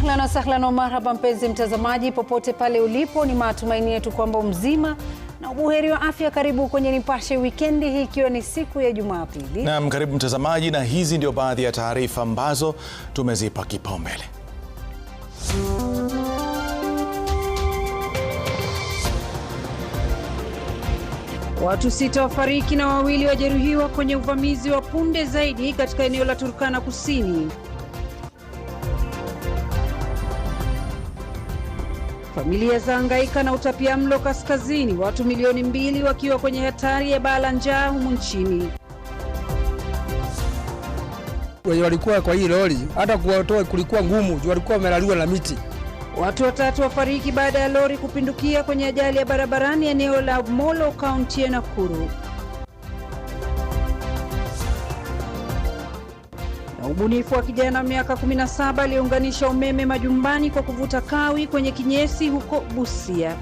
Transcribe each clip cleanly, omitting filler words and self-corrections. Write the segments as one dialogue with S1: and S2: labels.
S1: Ahlan wa sahlan wa marhaba mpenzi mtazamaji popote pale ulipo, ni matumaini yetu kwamba mzima na ubuheri wa afya. Karibu kwenye Nipashe Wikendi, hii ikiwa ni siku ya Jumapili.
S2: Naam, karibu mtazamaji, na hizi ndio baadhi ya taarifa ambazo tumezipa kipaumbele.
S1: Watu 6 wafariki na 2 wajeruhiwa kwenye uvamizi wa punde zaidi katika eneo la Turkana Kusini. Familia zahangaika na utapiamlo kaskazini, watu milioni 2 wakiwa kwenye hatari ya baa la njaa humu nchini.
S3: Wenye walikuwa kwa hii lori hata kuwatoa kulikuwa ngumu, walikuwa wamelaliwa na miti.
S1: Watu 3 wafariki baada ya lori kupindukia kwenye ajali ya barabarani eneo la Molo, kaunti ya Nakuru. Na ubunifu wa kijana miaka 17 aliunganisha umeme majumbani kwa kuvuta kawi kwenye kinyesi huko Busia.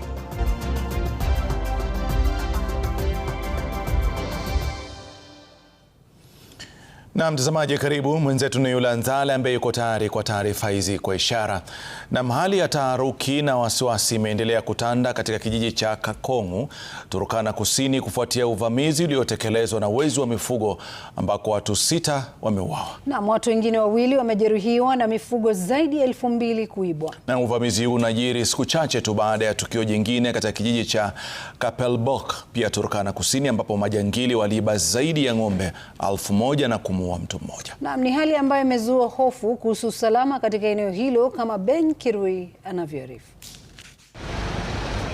S2: Na mtazamaji, karibu. Mwenzetu ni Yula Nzale ambaye yuko tayari kwa taarifa hizi kwa ishara. Na hali ya taharuki na wasiwasi imeendelea kutanda katika kijiji cha Kakong'u, Turkana Kusini, kufuatia uvamizi uliotekelezwa na wezi wa mifugo ambako watu 6 wameuawa. Na
S1: watu wengine 2 wamejeruhiwa na mifugo zaidi ya 2,000 kuibwa.
S2: Na uvamizi huu unajiri siku chache tu baada ya tukio jingine katika kijiji cha Kapelbok, pia Turkana Kusini, ambapo majangili waliiba zaidi ya ng'ombe 1,000 na wa mtu mmoja.
S1: Naam, ni hali ambayo imezua hofu kuhusu usalama katika eneo hilo, kama Ben Kirui anavyoarifu.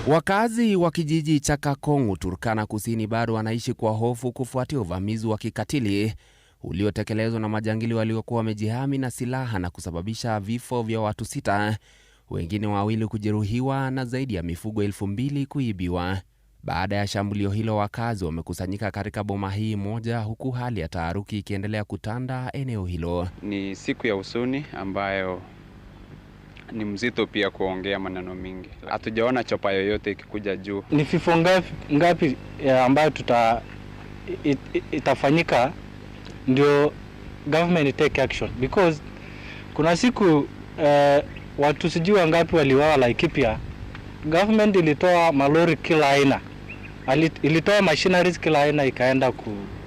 S4: Wakazi wa kijiji cha Kakong'u, Turkana Kusini, bado wanaishi kwa hofu kufuatia uvamizi wa kikatili uliotekelezwa na majangili waliokuwa wamejihami na silaha na kusababisha vifo vya watu 6, wengine 2 kujeruhiwa na zaidi ya mifugo 2,000 kuibiwa. Baada ya shambulio hilo, wakazi wamekusanyika katika boma hii moja, huku hali ya taharuki ikiendelea kutanda eneo hilo.
S5: Ni siku ya huzuni ambayo ni mzito pia kuongea maneno mingi. Hatujaona chopa yoyote ikikuja juu.
S6: Ni vifo ngapi ambayo itafanyika ndio government take action, because kuna siku watu sijui ngapi waliwawa Laikipia. Government ilitoa malori kila aina, ilitoa machineries kila aina, ikaenda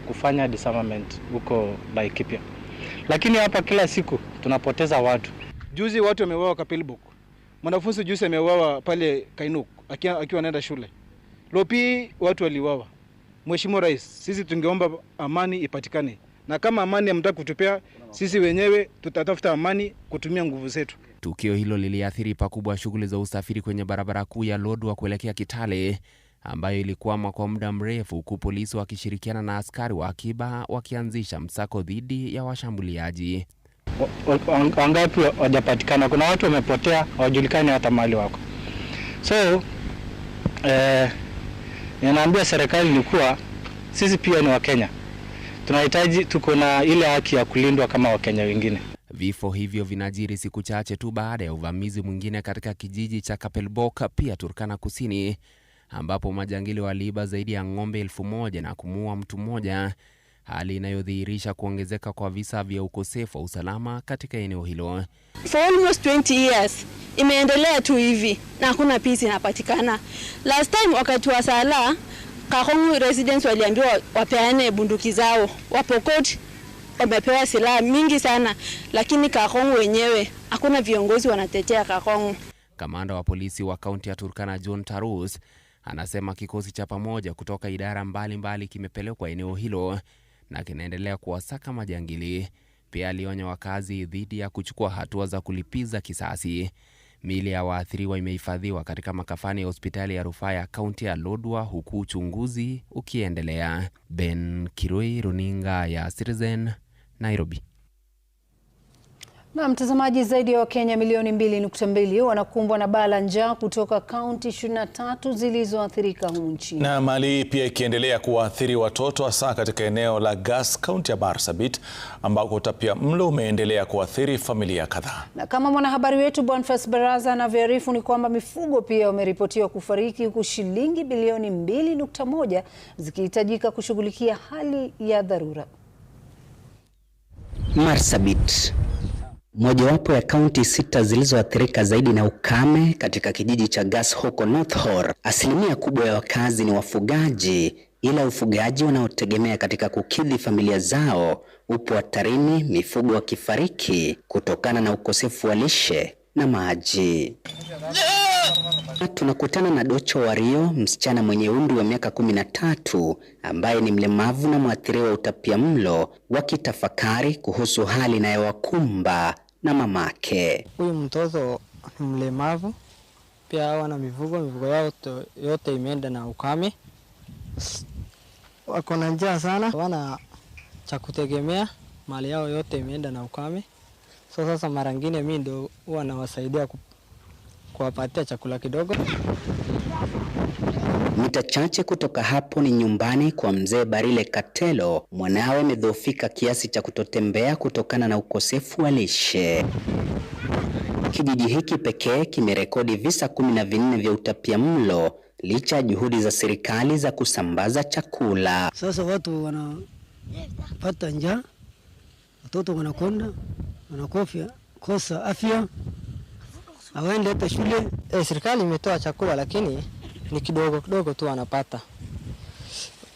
S6: kufanya disarmament huko Laikipia. Lakini hapa kila siku tunapoteza watu.
S7: Juzi watu wameuawa Kapelbok. Mwanafunzi juzi ameuawa pale Kainuk akiwa anaenda shule. Lopi watu waliuawa. Mheshimiwa Rais, sisi tungeomba amani ipatikane. Na kama amani hamtaki kutupea, sisi wenyewe tutatafuta amani kutumia nguvu zetu.
S4: Tukio hilo liliathiri pakubwa shughuli za usafiri kwenye barabara kuu ya Lodwar kuelekea Kitale, ambayo ilikuwa kwa muda mrefu, huku polisi wakishirikiana na askari wa akiba wakianzisha msako dhidi ya washambuliaji.
S6: Wangapi wajapatikana? Kuna watu wamepotea, hawajulikani hata mahali wako. So ninaambia serikali ni kuwa sisi pia ni Wakenya. Tunahitaji, tuko na ile haki ya kulindwa kama Wakenya wengine.
S4: Vifo hivyo vinajiri siku chache tu baada ya uvamizi mwingine katika kijiji cha Kapelbok, pia Turkana Kusini, ambapo majangili waliiba zaidi ya ng'ombe 1,000 na kumuua mtu mmoja, hali inayodhihirisha kuongezeka kwa visa vya ukosefu wa usalama katika eneo hilo.
S8: For almost 20 years imeendelea tu hivi na hakuna peace inapatikana. Last time wakati wa sala, Kakong'u residents waliambiwa wapeane bunduki zao, Wapokot wamepewa silaha mingi sana, lakini Kakong'u wenyewe hakuna viongozi wanatetea Kakong'u.
S4: Kamanda wa polisi wa kaunti ya Turkana, John Tarus, anasema kikosi cha pamoja kutoka idara mbalimbali kimepelekwa eneo hilo na kinaendelea kuwasaka majangili. Pia alionya wakazi dhidi ya kuchukua hatua za kulipiza kisasi. Miili ya waathiriwa imehifadhiwa katika makafani ya hospitali ya rufaa ya kaunti ya Lodwar, huku uchunguzi ukiendelea. Ben Kirui, runinga ya Citizen, Nairobi.
S1: Na mtazamaji, zaidi ya Wakenya milioni 2.2 wanakumbwa na baa la njaa kutoka kaunti 23 zilizoathirika humu nchini. Na
S2: mali pia ikiendelea kuwaathiri watoto, hasa katika eneo la Gas, kaunti ya Marsabit, ambako utapiamlo umeendelea kuathiri familia kadhaa. Na kama mwanahabari wetu Boniface Baraza anavyoarifu, ni kwamba mifugo pia wameripotiwa kufariki, huku shilingi bilioni 2.1 zikihitajika kushughulikia hali ya dharura.
S9: Marsabit, Mojawapo ya kaunti 6 zilizoathirika zaidi na ukame katika kijiji cha Gas huko North Horr, asilimia kubwa ya wakazi ni wafugaji, ila ufugaji wanaotegemea katika kukidhi familia zao upo hatarini, mifugo wakifariki kutokana na ukosefu wa lishe na maji. Tunakutana na Docho Wario, msichana mwenye umri wa miaka 13 ambaye ni mlemavu na mwathiriwa wa utapiamlo, wakitafakari kuhusu hali inayowakumba na mamake.
S10: Huyu mtoto ni mlemavu, pia wana mifugo yao yote imeenda na ukame. Wako na njaa sana, wana cha kutegemea, mali yao yote imeenda na ukame. So sasa mara nyingine mimi ndio huwa nawasaidia kuwapatia chakula kidogo.
S9: Mita chache kutoka hapo ni nyumbani kwa mzee Barile Katelo. Mwanawe amedhoofika kiasi cha kutotembea kutokana na ukosefu wa lishe. Kijiji hiki pekee kimerekodi visa 14 vya utapiamlo licha ya juhudi za serikali za kusambaza chakula.
S11: Sasa watu wanapata njaa, watoto wanakonda, wanakofia, kosa afya, hawaende hata shule.
S10: Serikali imetoa chakula lakini ni kidogo kidogo tu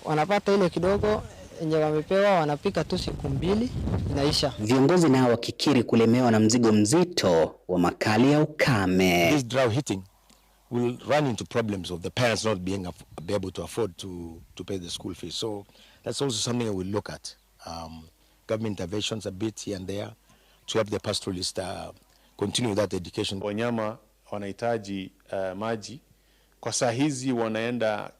S10: wanapata ile kidogo yenye wamepewa, wanapika tu siku 2 inaisha.
S9: Viongozi nao wakikiri kulemewa na mzigo mzito wa makali ya ukame.
S12: This drought hitting will run into problems of the parents not being able to afford to pay the school fees. So that's also something that we'll look at. Government interventions a bit here and there to help the pastoralists continue that education.
S13: Wanyama wanahitaji maji. Kwa saa hizi wanaenda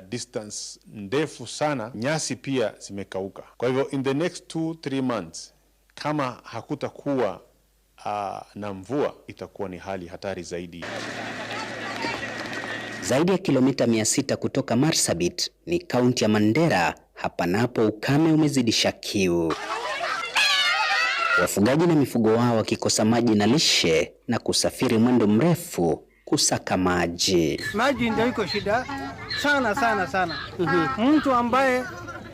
S13: distance ndefu sana, nyasi pia zimekauka. Kwa hivyo in the next 2-3 months kama hakutakuwa na mvua itakuwa ni hali hatari zaidi.
S9: Zaidi ya kilomita 600 kutoka Marsabit ni kaunti ya Mandera. Hapa napo ukame umezidisha kiu, wafugaji na mifugo wao wakikosa maji na lishe na kusafiri mwendo mrefu kusaka maji.
S11: Maji ndio iko shida sana. Mtu ambaye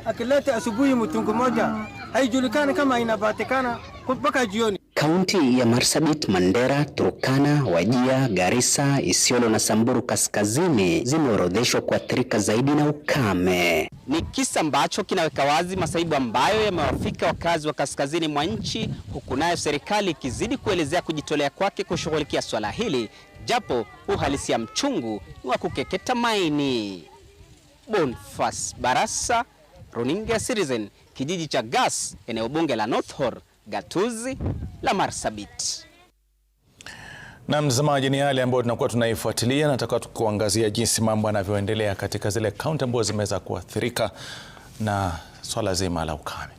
S11: akileta asubuhi mtungi moja haijulikani kama inapatikana mpaka jioni.
S9: Kaunti ya Marsabit, Mandera, Turkana, Wajir, Garissa, Isiolo na Samburu Kaskazini zimeorodheshwa kuathirika zaidi na ukame.
S14: Ni kisa ambacho kinaweka wazi masaibu ambayo yamewafika wakazi wa kaskazini mwa nchi, huku nayo serikali ikizidi kuelezea kujitolea kwake kushughulikia swala hili, japo uhalisia mchungu ni wa kukeketa maini. Bonfas Barasa, Runinga Citizen, kijiji cha Gas, eneo bunge la North Horr, gatuzi la Marsabit.
S2: Na mtazamaji, ni hali ambayo tunakuwa tunaifuatilia, nataka kuangazia jinsi mambo yanavyoendelea katika zile kaunti ambazo zimeweza kuathirika na swala zima la ukame.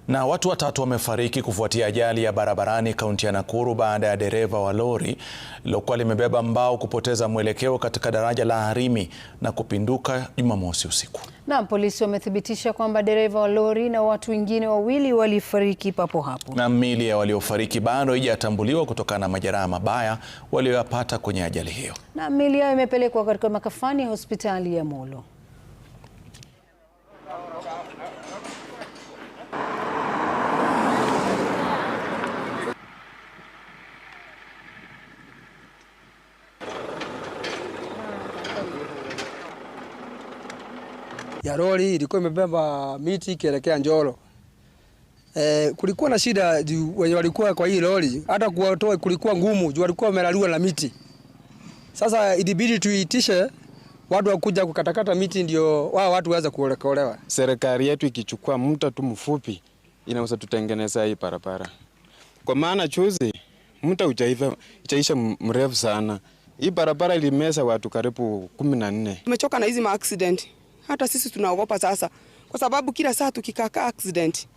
S2: Na watu 3 wamefariki kufuatia ajali ya barabarani kaunti ya Nakuru baada ya dereva wa lori lilokuwa limebeba mbao kupoteza mwelekeo katika daraja la Harimi na kupinduka Jumamosi usiku.
S1: Na polisi wamethibitisha kwamba dereva wa lori na watu wengine 2 walifariki papo hapo. Na miili ya waliofariki bado haijatambuliwa kutokana na majeraha mabaya walioyapata kwenye ajali hiyo. Na miili yao imepelekwa katika makafani ya hospitali ya Molo.
S3: Ya lori ilikuwa imebeba miti ikielekea Njoro. Kulikuwa na shida wenye walikuwa kwa hii lori, hata kuwatoa kulikuwa ngumu juu walikuwa wamelaliwa na miti. Sasa ilibidi tuitishe watu wakuja kukatakata miti ndio wao watu waweza kuolewa.
S15: Serikali yetu ikichukua muda tu mfupi inaweza tutengeneza hii barabara. Kwa maana chuzi muda utaisha mrefu sana. Hii barabara ilimeza watu karibu 14.
S16: Tumechoka na hizi accident. Hata sisi tunaogopa sasa kwa sababu kila saa tukikaa accident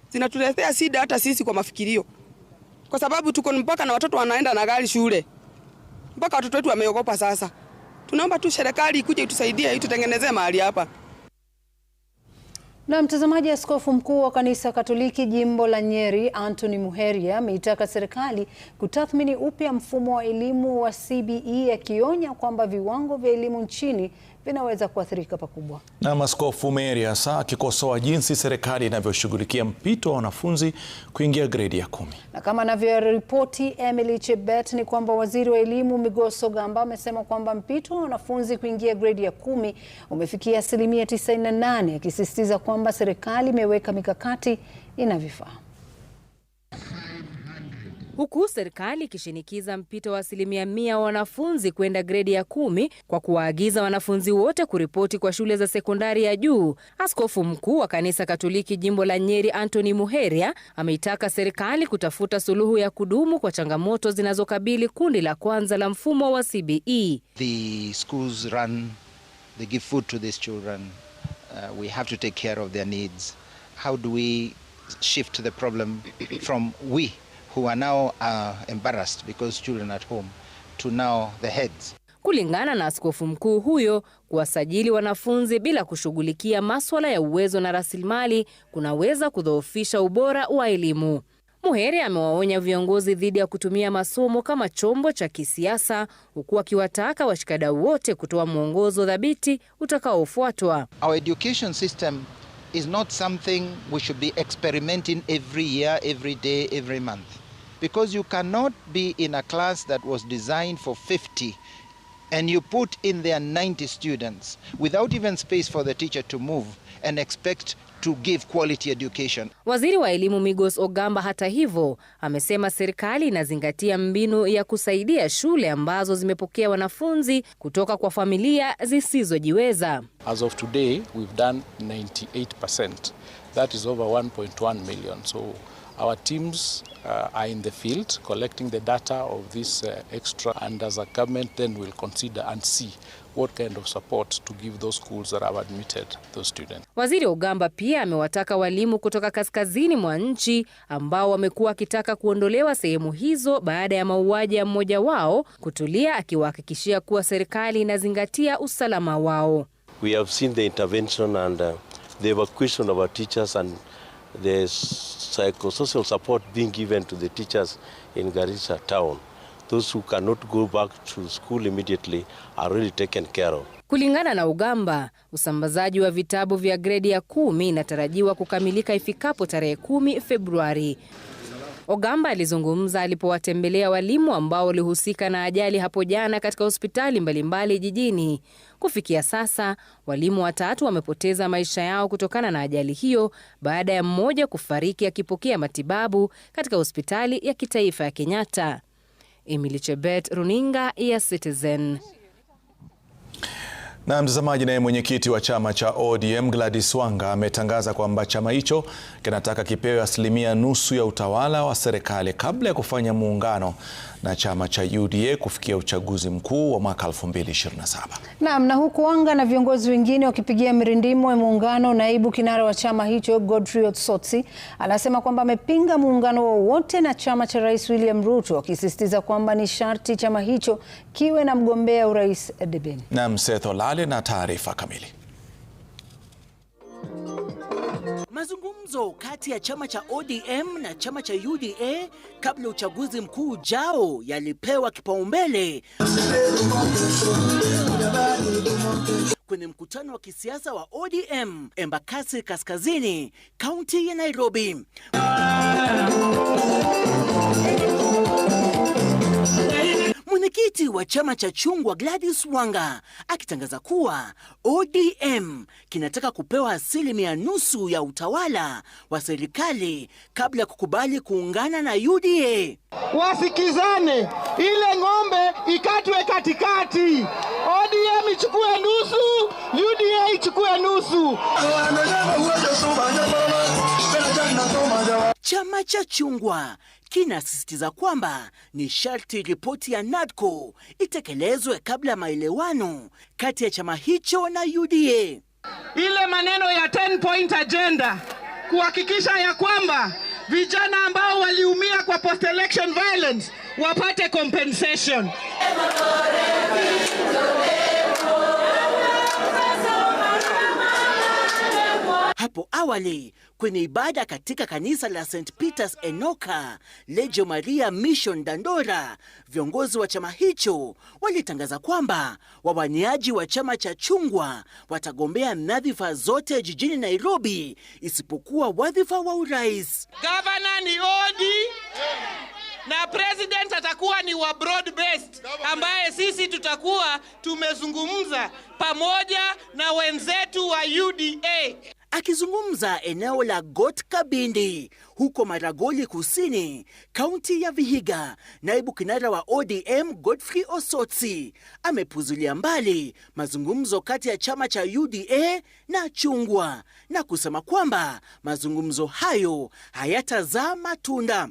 S16: zinatuletea shida hata sisi kwa mafikirio. Kwa sababu tuko mpaka na watoto wanaenda na gari shule. Mpaka watoto wetu wameogopa sasa. Tunaomba tu serikali ikuje itusaidie itutengenezee mahali hapa.
S1: Na mtazamaji, askofu mkuu wa kanisa Katoliki jimbo la Nyeri Anthony Muheria ameitaka serikali kutathmini upya mfumo wa elimu wa CBE, akionya kwamba viwango vya elimu nchini
S2: vinaweza kuathirika pakubwa.
S1: Na Askofu Mary hasa akikosoa jinsi serikali inavyoshughulikia mpito wa wanafunzi kuingia gredi ya 10. Na kama anavyoripoti Emily Chebet ni kwamba waziri wa elimu Migos Ogamba amesema kwamba mpito wa wanafunzi kuingia gredi ya 10 umefikia 98%, akisisitiza kwamba serikali imeweka mikakati inavyofaa.
S17: Huku serikali ikishinikiza mpito wa 100% wa wanafunzi kwenda gredi ya 10 kwa kuwaagiza wanafunzi wote kuripoti kwa shule za sekondari ya juu, Askofu mkuu wa kanisa Katoliki jimbo la Nyeri Anthony Muheria ameitaka serikali kutafuta suluhu ya kudumu kwa changamoto zinazokabili kundi la kwanza la mfumo wa CBE.
S18: The schools run, they give food to these children. We have to take care of their needs. How do we shift the problem from we who are now embarrassed because children at home to now the heads?
S17: Kulingana na askofu mkuu huyo, kuwasajili wanafunzi bila kushughulikia masuala ya uwezo na rasilimali kunaweza kudhoofisha ubora wa elimu. Muheria amewaonya viongozi dhidi ya kutumia masomo kama chombo cha kisiasa, huku akiwataka washikadau wote kutoa mwongozo thabiti utakaofuatwa.
S18: Our education system is not something we should be experimenting every year, every day, every month. Because you cannot be in a class that was designed for 50 and you put in there 90 students without even space for the teacher to move and expect to give quality education.
S17: Waziri wa elimu Migos Ogamba hata hivyo amesema serikali inazingatia mbinu ya kusaidia shule ambazo zimepokea wanafunzi kutoka kwa familia zisizojiweza.
S19: As of today we've done 98%. That is over 1.1 million. So our teams are in the field collecting the data of this extra, and as a government then we'll consider and see what kind of support to give those schools that have admitted those students.
S17: Waziri Ogamba pia amewataka walimu kutoka kaskazini mwa nchi ambao wamekuwa wakitaka kuondolewa sehemu hizo baada ya mauaji ya mmoja wao kutulia, akiwahakikishia kuwa serikali inazingatia usalama wao.
S20: We have seen the intervention and the evacuation of our teachers and the psychosocial support being given to the teachers in Garissa town. Those who cannot go back to school immediately are really taken care of.
S17: Kulingana na Ogamba, usambazaji wa vitabu vya gredi ya 10 inatarajiwa kukamilika ifikapo tarehe 10 Februari. Ogamba alizungumza alipowatembelea walimu ambao walihusika na ajali hapo jana katika hospitali mbalimbali jijini. Kufikia sasa, walimu 3 wamepoteza maisha yao kutokana na ajali hiyo baada ya mmoja kufariki akipokea matibabu katika hospitali ya kitaifa ya Kenyatta. Emily Chebet, runinga ya Citizen.
S1: Na mtazamaji, naye mwenyekiti wa chama cha ODM Gladys Wanga ametangaza kwamba chama hicho kinataka kipewe 2% ya utawala wa serikali kabla ya kufanya muungano na chama cha UDA kufikia uchaguzi mkuu wa mwaka 2027.
S2: Naam, na huku Wanga na viongozi wengine wakipigia mirindimo ya muungano, naibu kinara wa chama hicho Godfrey Otsotsi anasema kwamba amepinga muungano wowote na chama cha Rais William Ruto, akisisitiza kwamba ni sharti chama hicho kiwe na mgombea urais debeni.
S1: Na Msetho Lale na taarifa kamili.
S21: Mazungumzo kati ya chama cha ODM na chama cha UDA kabla ya uchaguzi mkuu ujao yalipewa kipaumbele kwenye mkutano wa kisiasa wa ODM Embakasi Kaskazini, kaunti ya Nairobi. Mwenyekiti wa chama cha chungwa Gladys Wanga akitangaza kuwa ODM kinataka kupewa 2% ya utawala wa serikali kabla ya kukubali kuungana na UDA.
S22: Wasikizane, ile ng'ombe ikatwe katikati. ODM ichukue nusu, UDA ichukue nusu.
S21: Chama cha chungwa kinasisitiza kwamba ni sharti ripoti ya NADCO itekelezwe kabla ya maelewano kati ya chama hicho na UDA.
S22: Ile maneno ya 10-point agenda kuhakikisha ya kwamba vijana ambao waliumia kwa post election violence wapate compensation.
S21: Hapo awali kwenye ibada katika kanisa la St. Peter's Enoka, Legio Maria Mission Dandora. Viongozi wa chama hicho walitangaza kwamba wawaniaji wa chama cha chungwa watagombea nyadhifa zote jijini Nairobi isipokuwa wadhifa wa urais.
S22: Governor ni Odi na president atakuwa ni wa broad based, ambaye sisi tutakuwa tumezungumza pamoja na wenzetu wa UDA.
S21: Akizungumza eneo la Got Kabindi huko Maragoli Kusini, kaunti ya Vihiga, naibu kinara wa ODM Godfrey Osotsi amepuzulia mbali mazungumzo kati ya chama cha UDA na chungwa na kusema kwamba mazungumzo hayo hayatazaa matunda.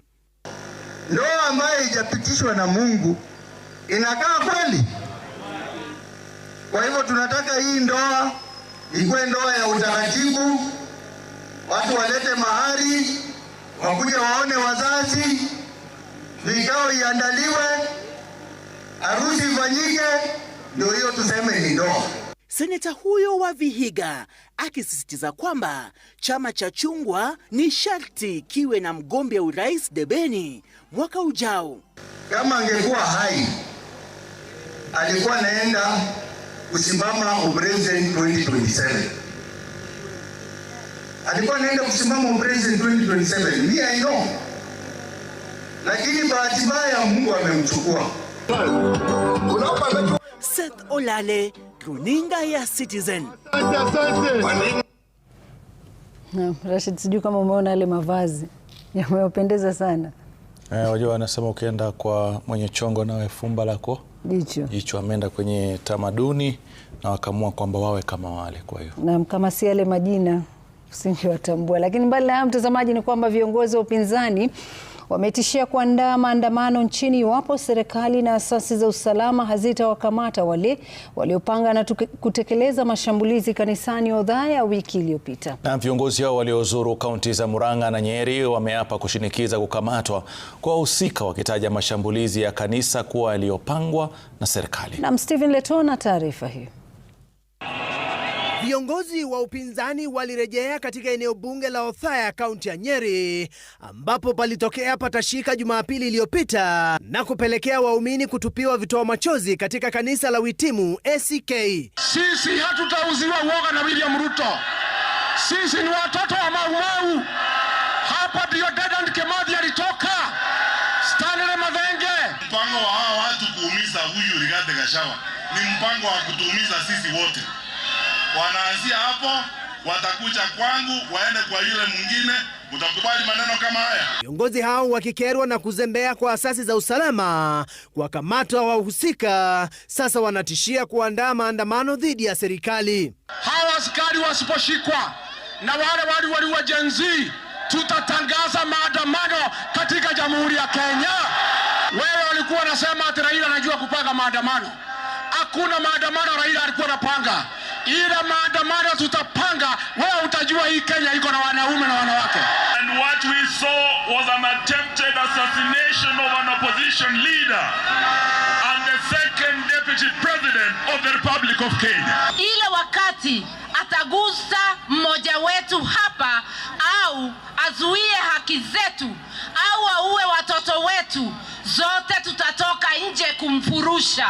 S5: Ndoa ambayo haijapitishwa na Mungu inakaa kweli? Kwa hivyo tunataka hii ndoa ikuwe ndoa ya utaratibu, watu walete mahari, wakuja waone wazazi, vikao iandaliwe, harusi ifanyike, ndio hiyo tuseme ni ndoa.
S21: Seneta huyo wa Vihiga akisisitiza kwamba chama cha chungwa ni sharti kiwe na mgombea urais debeni mwaka ujao.
S5: Kama angekuwa hai, alikuwa naenda kusimama upresident 2027. Alikuwa naenda kusimama upresident 2027. Me I know. Lakini bahati mbaya Mungu amemchukua.
S21: Seth Olale, runinga ya Citizen.
S2: Rashid, sijui kama umeona yale mavazi yamependeza sana.
S1: Wajua wanasema ukienda kwa mwenye chongo nawe fumba lako jicho. Ameenda kwenye tamaduni na wakamua kwamba wawe kama wale, kwa hiyo.
S2: Na kama si yale majina usingewatambua. Lakini mbali na mtazamaji, ni kwamba viongozi wa upinzani wametishia kuandaa maandamano nchini iwapo serikali na asasi za usalama hazitawakamata wale waliopanga na kutekeleza mashambulizi kanisani Othaya wiki iliyopita.
S1: Na viongozi hao waliozuru kaunti za Murang'a na Nyeri wameapa kushinikiza kukamatwa kwa wahusika, wakitaja mashambulizi ya kanisa kuwa yaliyopangwa na serikali.
S2: Na Stephen Leto na taarifa hiyo.
S7: Viongozi wa upinzani walirejea katika eneo bunge la Othaya, kaunti ya Nyeri, ambapo palitokea patashika Jumapili iliyopita na kupelekea waumini kutupiwa vitoa machozi katika kanisa la Witimu ACK.
S23: Sisi hatutauziwa uoga na William Ruto. Sisi ni watoto wa Mau Mau. Hapa ndio Dedan Kimathi alitoka. Stanley Mathenge.
S24: Mpango wa hao watu kuumiza huyu Rigathi Gachagua ni mpango wa kutuumiza sisi wote. Wanaanzia hapo, watakuja kwangu, waende kwa yule mwingine. Utakubali maneno kama haya?
S7: Viongozi hao wakikerwa na kuzembea kwa asasi za usalama kuwakamata wahusika, sasa wanatishia kuandaa maandamano dhidi ya serikali.
S23: Hawa askari wasiposhikwa na wale waliwa Gen Z, tutatangaza maandamano katika Jamhuri ya Kenya. Wewe walikuwa nasema ati Raila anajua kupanga maandamano. Hakuna maandamano Raila alikuwa anapanga. Ila maandamano tutapanga, wewe utajua hii Kenya iko na wanaume na wanawake.
S24: And what we saw was an attempted assassination of an opposition leader and the second deputy president of the Republic of Kenya.
S25: Ile wakati atagusa mmoja wetu hapa au azuie haki zetu au auwe watoto wetu, zote tutatoka nje kumfurusha,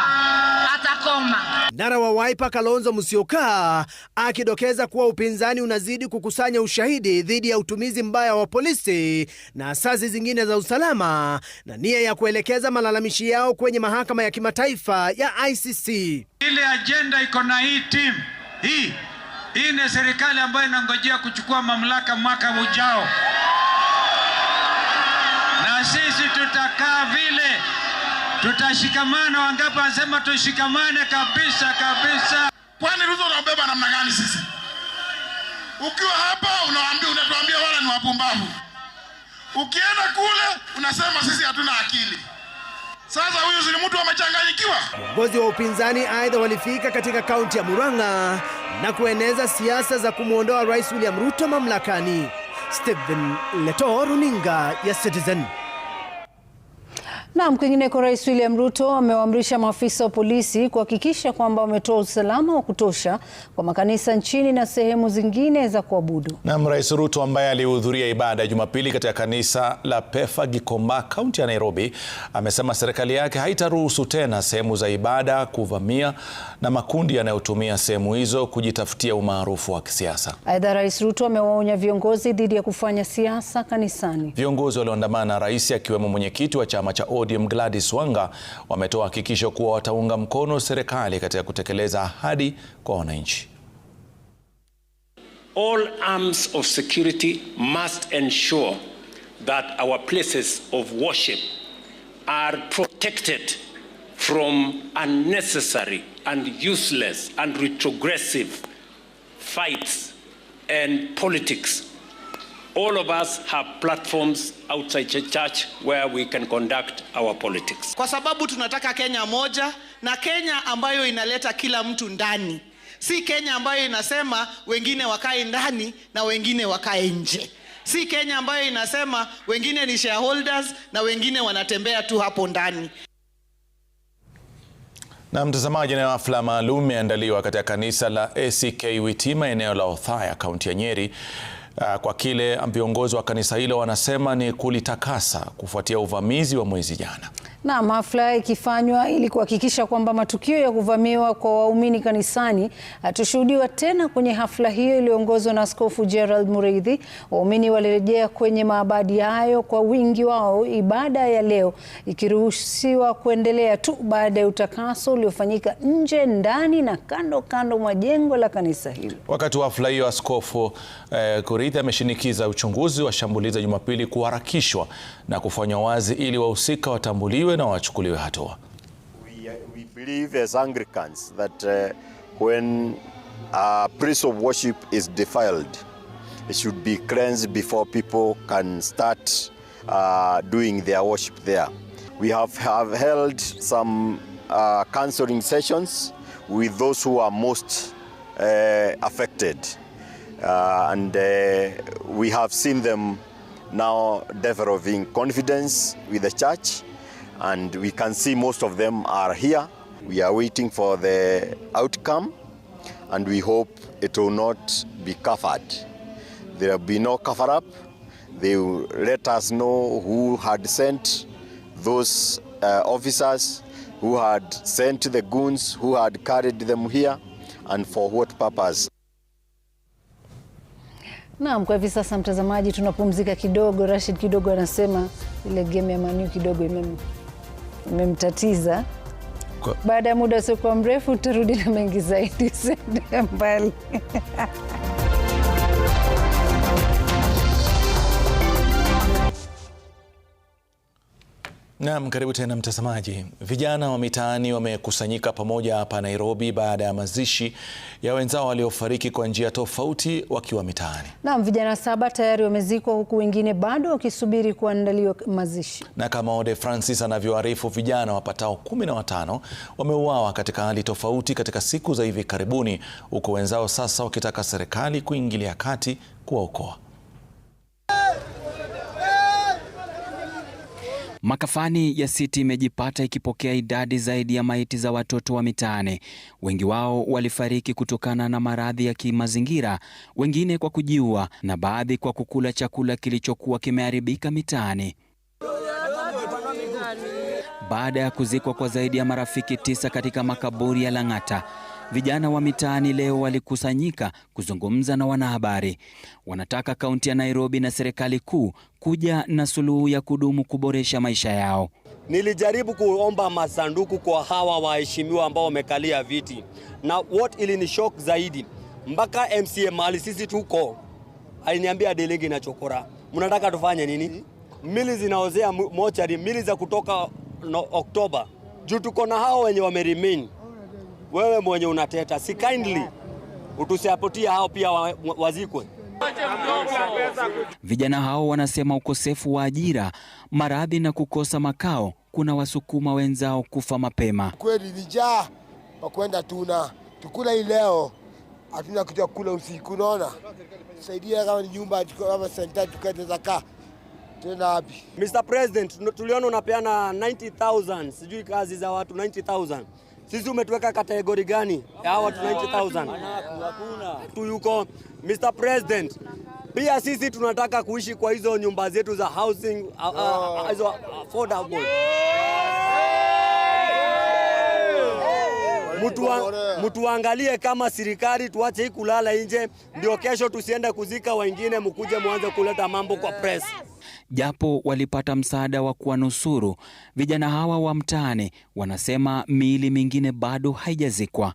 S25: atakoma.
S7: Nara wa Wiper Kalonzo Musyoka akidokeza kuwa upinzani unazidi kukusanya ushahidi dhidi ya utumizi mbaya wa polisi na asasi zingine za usalama na nia ya kuelekeza malalamishi yao kwenye mahakama ya kimataifa ya ICC.
S23: Ile agenda iko na hii team. Hii ni serikali ambayo inangojea kuchukua mamlaka mwaka ujao. Na sisi tutakaa vile, tutashikamana. Wangapi wanasema tushikamane kabisa kabisa?
S24: Kwani Ruto unabeba namna gani sisi? Ukiwa hapa unatuambia wala ni wapumbavu. Ukienda kule unasema sisi hatuna akili. Sasa huyu si mtu amechanganyikiwa.
S7: Viongozi wa upinzani aidha walifika katika kaunti ya Murang'a na kueneza siasa za kumuondoa Rais William Ruto mamlakani. Stephen Leto, runinga ya Citizen.
S4: Naam, kwingineko Rais William Ruto amewaamrisha maafisa wa polisi kuhakikisha kwamba wametoa usalama wa kutosha kwa makanisa nchini na sehemu zingine za kuabudu.
S2: Naam, Rais Ruto ambaye alihudhuria ibada Jumapili katika kanisa la Pefa Gikomba, kaunti ya Nairobi, amesema serikali yake haitaruhusu tena sehemu za ibada kuvamia na makundi yanayotumia sehemu hizo kujitafutia umaarufu wa kisiasa.
S4: Aidha, Rais Ruto amewaonya viongozi dhidi ya kufanya siasa kanisani.
S2: Viongozi walioandamana na rais akiwemo mwenyekiti wa chama cha ODM Gladys Wanga wametoa hakikisho kuwa wataunga mkono serikali katika kutekeleza ahadi kwa wananchi.
S6: All arms of security must ensure that our places of worship are protected from unnecessary and useless and retrogressive fights and politics. All of us have platforms outside the church where we can conduct our politics.
S22: Kwa sababu tunataka Kenya moja na Kenya ambayo inaleta kila mtu ndani. Si Kenya ambayo inasema wengine wakae ndani na wengine wakae nje. Si Kenya ambayo inasema wengine ni shareholders na wengine wanatembea tu hapo ndani.
S2: Na mtazamaji, na hafla maalum imeandaliwa katika kanisa la ACK Witima eneo la Othaya, kaunti ya Nyeri, kwa kile viongozi wa kanisa hilo wanasema ni kulitakasa kufuatia uvamizi wa mwezi jana.
S4: Naam, hafla ikifanywa ili kuhakikisha kwamba matukio ya kuvamiwa kwa waumini kanisani hatushuhudiwa tena. Kwenye hafla hiyo iliyoongozwa na Askofu Gerald Mureithi, waumini walirejea kwenye maabadi hayo kwa wingi wao, ibada ya leo ikiruhusiwa kuendelea tu baada ya utakaso uliofanyika nje, ndani na kando kando mwa jengo la kanisa hilo.
S2: Wakati wa hafla hiyo, Askofu Mureithi ameshinikiza uchunguzi wa shambulizi Jumapili kuharakishwa na kufanywa wazi ili wahusika watambuliwe na wachukuliwe hatua.
S8: We believe as Anglicans that when a place of worship is defiled, it should be cleansed before people can start doing their worship there. We have held some counseling sessions with those who are most affected, and we have seen them now developing confidence with the church, and we can see most of them are here. We are waiting for the outcome, and we hope it will not be covered. There will be no cover up. They will let us know who had sent those officers, who had sent the goons, who had carried them here, and for what purpose.
S4: Naam, kwa hivi sasa mtazamaji, tunapumzika kidogo. Rashid kidogo anasema ile game ya Man U kidogo imemtatiza. Baada ya muda usiokuwa mrefu tutarudi na mengi zaidi. Usiende mbali.
S2: Naam, karibu tena mtazamaji. Vijana wa mitaani wamekusanyika pamoja hapa Nairobi baada ya mazishi ya wenzao waliofariki kwa njia tofauti wakiwa mitaani.
S4: Naam, vijana 7 tayari wamezikwa huku wengine bado wakisubiri kuandaliwa mazishi.
S2: Na kama Ode Francis anavyoarifu, vijana wapatao 15 wameuawa katika hali tofauti katika siku za hivi karibuni, huku wenzao sasa wakitaka serikali kuingilia kati kuwaokoa.
S10: Makafani ya City imejipata ikipokea idadi zaidi ya maiti za watoto wa mitaani. Wengi wao walifariki kutokana na maradhi ya kimazingira, wengine kwa kujiua na baadhi kwa kukula chakula kilichokuwa kimeharibika mitaani. Baada ya kuzikwa kwa zaidi ya marafiki 9 katika makaburi ya Lang'ata, vijana wa mitaani leo walikusanyika kuzungumza na wanahabari. Wanataka kaunti ya Nairobi na serikali kuu kuja na suluhu ya kudumu kuboresha maisha yao.
S12: Nilijaribu kuomba masanduku kwa hawa waheshimiwa ambao wamekalia viti, na what ili ni shock zaidi, mpaka MCA mali sisi tuko aliniambia delingi na chokora, mnataka tufanye nini? Mili zinaozea mochari, mili za kutoka Oktoba, juu tuko na hao wenye wameremain. Wewe mwenye unateta, si kindly utusiapotia hao pia wazikwe.
S10: Vijana hao wanasema ukosefu wa ajira, maradhi na kukosa makao kuna wasukuma wenzao kufa mapema.
S26: Kweli vijaa wakwenda tukula hii leo, hatuna kitu kula usiku, unaona? Saidia kama ni nyumba kama senta tukende zaka. Tena wapi?
S12: Mr. President, tuliona unapeana 90,000, sijui kazi za watu 90,000. Sisi umetuweka kategori gani? Ya watu 90,000. Hakuna. Tu yuko Mr. President. Pia sisi tunataka kuishi kwa hizo nyumba zetu za housing hizo affordable. Mtu angalie kama serikali, tuache hii kulala nje, ndio kesho tusiende kuzika wengine, mkuje muanze kuleta mambo kwa press.
S10: Japo walipata msaada wa kuwanusuru, vijana hawa wa mtaani wanasema miili mingine bado haijazikwa.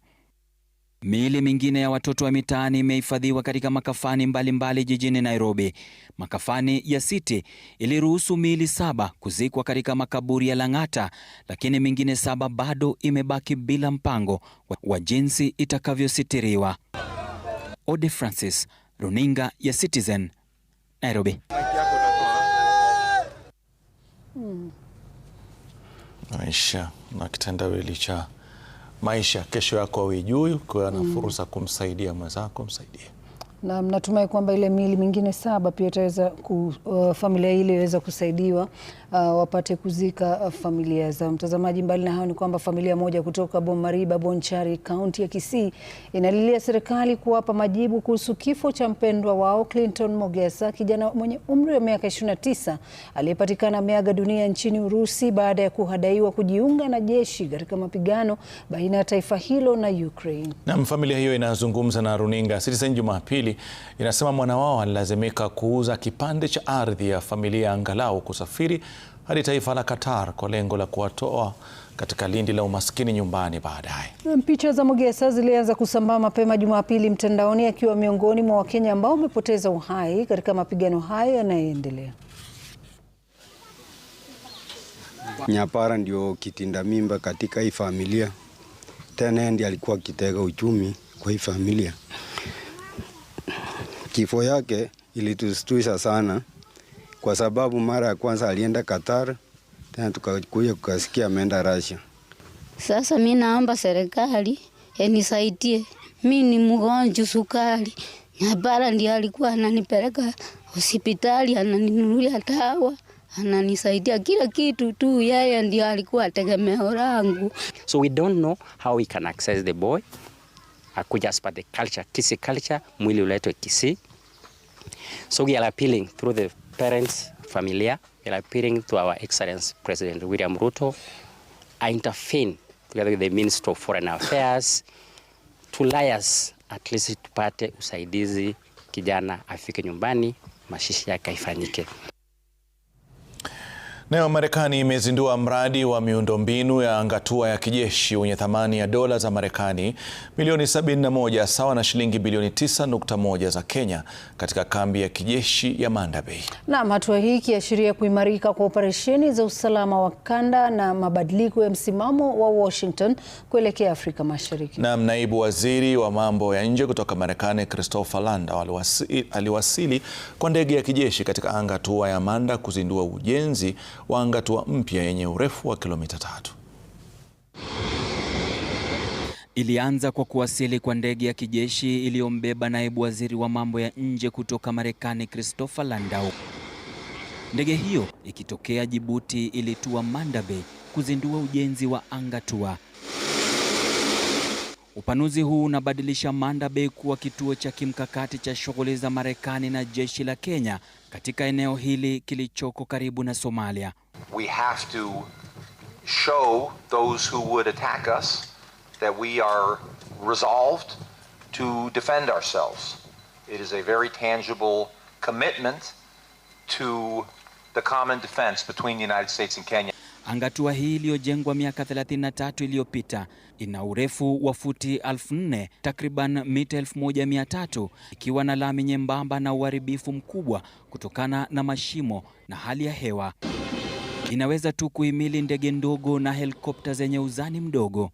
S10: Miili mingine ya watoto wa mitaani imehifadhiwa katika makafani mbalimbali jijini Nairobi. Makafani ya City iliruhusu miili 7 kuzikwa katika makaburi ya Lang'ata, lakini mingine 7 bado imebaki bila mpango wa jinsi itakavyositiriwa. Ode Francis, Runinga ya Citizen, Nairobi.
S2: Maisha na kitendawili cha maisha, kesho yako hujui, ukiwa na fursa kumsaidia mwenzako msaidie.
S4: Na natumai kwamba ile miili mingine 7 pia itaweza familia ile iweza kusaidiwa wapate kuzika familia zao. Mtazamaji, mbali na hayo ni kwamba familia moja kutoka Bomariba, Bonchari, kaunti ya Kisii inalilia serikali kuwapa majibu kuhusu kifo cha mpendwa wao Clinton Mogesa, kijana mwenye umri wa miaka 29 aliyepatikana ameaga dunia nchini Urusi baada ya kuhadaiwa kujiunga na jeshi katika mapigano baina ya taifa hilo na Ukraine.
S2: Na familia hiyo inazungumza na Runinga Citizen Jumapili, inasema mwana wao alilazimika kuuza kipande cha ardhi ya familia angalau kusafiri hadi taifa la Qatar kwa lengo la kuwatoa katika lindi la umaskini nyumbani baadaye.
S4: Picha za Mogesa zilianza kusambaa mapema Jumapili mtandaoni akiwa miongoni mwa Wakenya ambao wamepoteza uhai katika mapigano hayo yanayoendelea.
S3: Nyapara ndio kitinda mimba katika hii familia. Tena ndiye alikuwa kitega uchumi kwa hii familia. Kifo yake ilitustusha sana kwa sababu mara ya kwanza alienda Qatar, tena tukakuja kukasikia ameenda Russia.
S9: Sasa mimi naomba serikali inisaidie. Mimi ni mgonjwa sukari. Nyapara ndiye alikuwa ananipeleka hospitali, ananinunulia dawa, ananisaidia kila kitu tu, yeye ndiye alikuwa tegemeo langu.
S11: So we don't know how we can access the boy. Akuja as per the culture, Kisii culture, mwili uletwe Kisii. So we are appealing through the parents, familia, we are appealing to our Excellency President William Ruto, intervene together with the Minister of Foreign Affairs to liaise at least tupate usaidizi, kijana afike nyumbani, mashishi yake ifanyike.
S2: Nayo Marekani imezindua mradi wa miundombinu ya angatua ya kijeshi wenye thamani ya dola za Marekani milioni 71 sawa na shilingi bilioni 9.1 za Kenya katika kambi ya kijeshi ya Manda Bay.
S4: Naam, hatua hii ikiashiria kuimarika kwa operesheni za usalama wa kanda na mabadiliko ya msimamo wa Washington kuelekea Afrika Mashariki.
S2: Naam, naibu waziri wa mambo ya nje kutoka Marekani Christopher Landau aliwasili kwa ndege ya kijeshi katika angatua ya Manda kuzindua ujenzi wa angatua mpya yenye urefu wa kilomita 3.
S10: Ilianza kwa kuwasili kwa ndege ya kijeshi iliyombeba naibu waziri wa mambo ya nje kutoka Marekani Christopher Landau. Ndege hiyo ikitokea Djibouti ilitua Manda Bay kuzindua ujenzi wa angatua. Upanuzi huu unabadilisha Manda Bay kuwa kituo cha kimkakati cha shughuli za Marekani na jeshi la Kenya katika eneo hili kilichoko karibu na Somalia.
S13: We have to show those who would attack us that we are resolved to defend ourselves. It is a very tangible commitment to the common defense between the United States and Kenya.
S10: Angatua hii iliyojengwa miaka 33 iliyopita ina urefu wa futi 4,000, takriban mita 1,300, ikiwa na lami nyembamba na uharibifu mkubwa kutokana na mashimo na hali ya hewa. Inaweza tu kuhimili ndege ndogo na helikopta zenye uzani mdogo.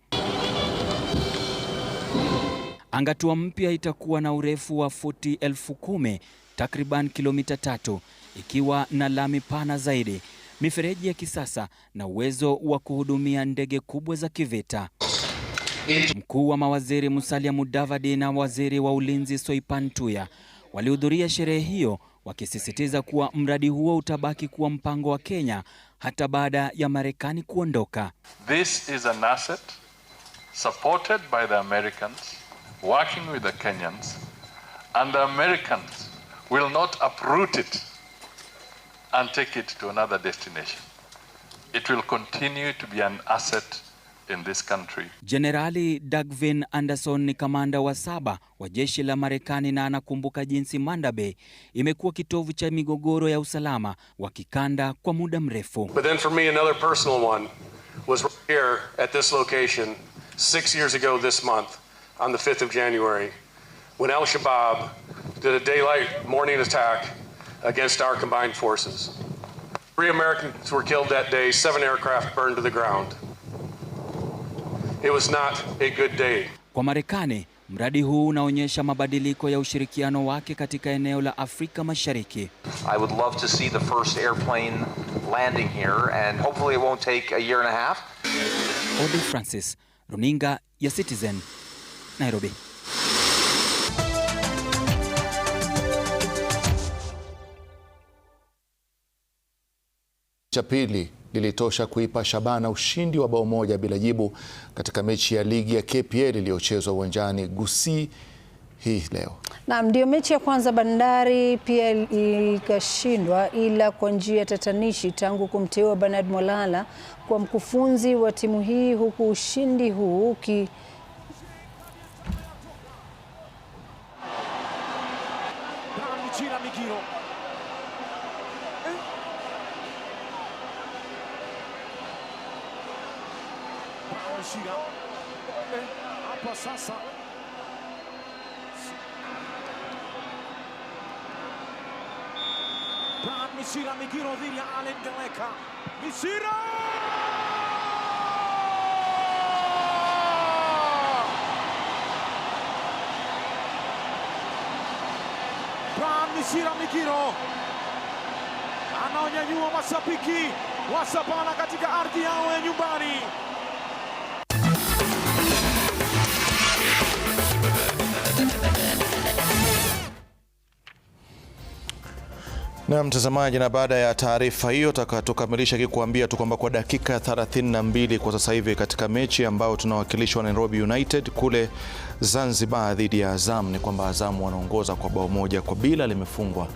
S10: Angatua mpya itakuwa na urefu wa futi 10,000, takriban kilomita 3, ikiwa na lami pana zaidi, mifereji ya kisasa na uwezo wa kuhudumia ndege kubwa za kivita. Mkuu wa mawaziri Musalia Mudavadi na waziri wa ulinzi Soipan Tuya walihudhuria sherehe hiyo wakisisitiza kuwa mradi huo utabaki kuwa mpango wa Kenya hata baada ya Marekani kuondoka.
S14: This is an asset supported by the Americans, working with the Kenyans, and the Americans will not uproot it and take it to another destination. It will continue to be an asset in this country.
S10: Jenerali Dagvin Anderson ni kamanda wa 7 wa jeshi la Marekani na anakumbuka jinsi Manda Bay imekuwa kitovu cha migogoro ya usalama wa kikanda kwa muda mrefu.
S15: But then for me another personal one was here at this location 6 years ago this month on the 5th of January when Al-Shabaab did a daylight morning attack against our combined forces. 3 Americans were killed that day, 7 aircraft burned to the ground. It was not a good day.
S10: Kwa Marekani, mradi huu unaonyesha mabadiliko ya ushirikiano wake katika eneo la Afrika Mashariki.
S13: I would love to see the first airplane landing here and hopefully it won't take a year and a half.
S10: Ode Francis, Runinga ya Citizen, Nairobi.
S2: Cha pili lilitosha kuipa Shabana ushindi wa bao moja bila jibu katika mechi ya ligi ya KPL iliyochezwa uwanjani Gusii hii leo.
S4: Naam, ndio mechi ya kwanza Bandari pia ikashindwa, ila kwa njia tatanishi tangu kumteua Bernard Molala kwa mkufunzi wa timu hii, huku ushindi huu
S23: hapa sasa Misira Migiro dhidi ya Allen Galeka. Misira! Misira Migiro anaonyanyua mashabiki wa Shabana katika ardhi yao ya nyumbani.
S2: Na mtazamaji, na baada ya taarifa hiyo tukamilisha kikuambia tu kwamba kwa dakika 32 kwa sasa hivi katika mechi ambao tunawakilishwa Nairobi United kule Zanzibar dhidi ya Azam, ni kwamba Azam wanaongoza kwa bao moja kwa bila, limefungwa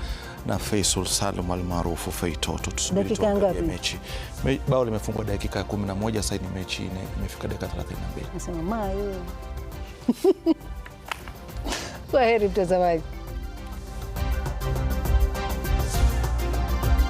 S2: na Faisal Salum almaarufu Feitoto.
S4: Dakika ngapi
S2: mechi? Bao limefungwa dakika 11, sasa ni mechi imefika dakika 32.
S4: Nasema mayo. Kwaheri mtazamaji.